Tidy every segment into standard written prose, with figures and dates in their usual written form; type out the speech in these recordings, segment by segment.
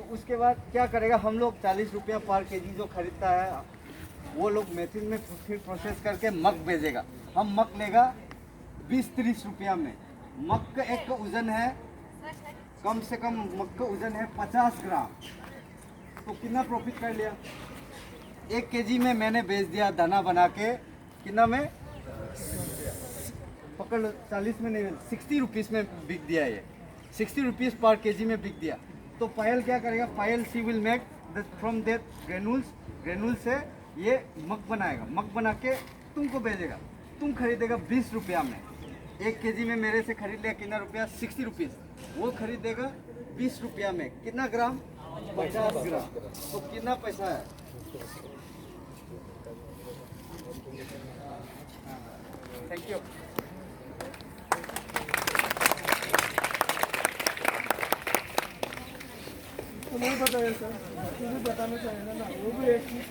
तो उसके बाद क्या करेगा, हम लोग 40 रुपया पर केजी जो खरीदता है वो लोग मेथिन में फिर प्रोसेस करके मग भेजेगा। हम मग लेगा 20-30 रुपया में। मग का एक का वजन है कम से कम, मग का वजन है 50 ग्राम। तो कितना प्रॉफिट कर लिया, 1 केजी में मैंने बेच दिया दाना बना के, कितना में पकड़ लो, 40 में नहीं, 60 रुपीज़ में बिक दिया। ये 60 रुपीज़ पर केजी में बिक दिया। तो पायल क्या करेगा, पायल सी will make from that granule से ये मग बनाएगा। मग बना के तुमको भेजेगा, तुम खरीदेगा 20 रुपया में। 1 केजी में मेरे से खरीद लिया कितना रुपया, 60 रुपीज़। वो खरीदेगा 20 रुपया में, कितना ग्राम, 50 ग्राम। तो कितना पैसा है, थैंक यू। तो नहीं बताया सर, तुझे बताना चाहिए ना, वो भी एक चीज़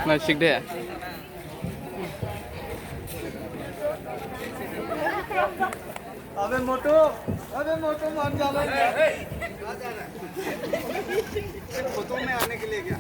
Masih deh. अबे मोटो मान जाना है। फोटो में आने के लिए क्या,